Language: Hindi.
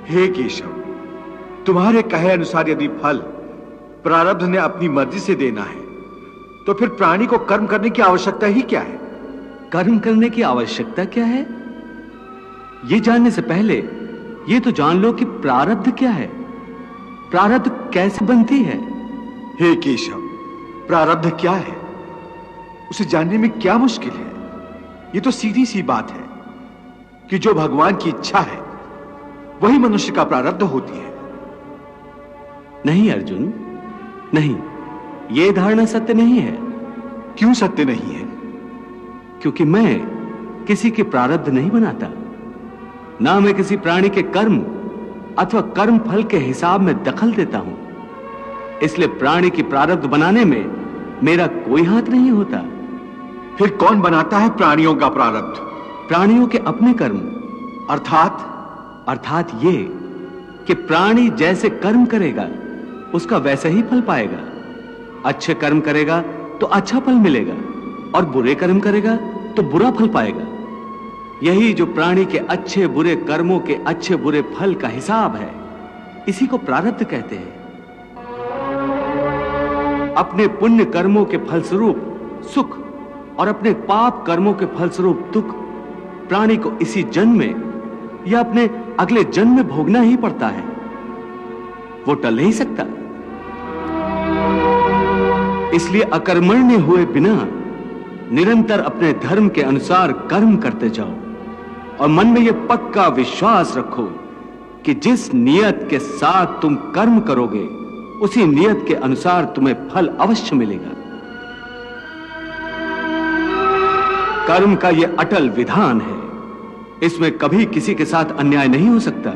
हे केशव, तुम्हारे कहे अनुसार यदि फल प्रारब्ध ने अपनी मर्जी से देना है तो फिर प्राणी को कर्म करने की आवश्यकता ही क्या है? कर्म करने की आवश्यकता क्या है, यह जानने से पहले यह तो जान लो कि प्रारब्ध क्या है, प्रारब्ध कैसे बनती है। हे केशव, प्रारब्ध क्या है उसे जानने में क्या मुश्किल है? यह तो सीधी सी बात है कि जो भगवान की इच्छा है वही मनुष्य का प्रारब्ध होती है। नहीं अर्जुन, नहीं, यह धारणा सत्य नहीं है। क्यों सत्य नहीं है? क्योंकि मैं किसी के प्रारब्ध नहीं बनाता, ना मैं किसी प्राणी के कर्म अथवा कर्म फल के हिसाब में दखल देता हूं। इसलिए प्राणी की प्रारब्ध बनाने में मेरा कोई हाथ नहीं होता। फिर कौन बनाता है प्राणियों का प्रारब्ध? प्राणियों के अपने कर्म। अर्थात ये कि प्राणी जैसे कर्म करेगा उसका वैसा ही फल पाएगा। अच्छे कर्म करेगा तो अच्छा फल मिलेगा और बुरे कर्म करेगा तो बुरा फल पाएगा। यही जो प्राणी के अच्छे बुरे कर्मों के अच्छे बुरे फल का हिसाब है, इसी को प्रारब्ध कहते हैं। अपने पुण्य कर्मों के फलस्वरूप सुख और अपने पाप कर्मों के फलस्वरूप दुख प्राणी को इसी जन्म में या अपने अगले जन्म में भोगना ही पड़ता है, वो टल नहीं सकता। इसलिए अकर्मण्य हुए बिना निरंतर अपने धर्म के अनुसार कर्म करते जाओ और मन में यह पक्का विश्वास रखो कि जिस नियत के साथ तुम कर्म करोगे उसी नियत के अनुसार तुम्हें फल अवश्य मिलेगा। कर्म का यह अटल विधान है, इसमें कभी किसी के साथ अन्याय नहीं हो सकता।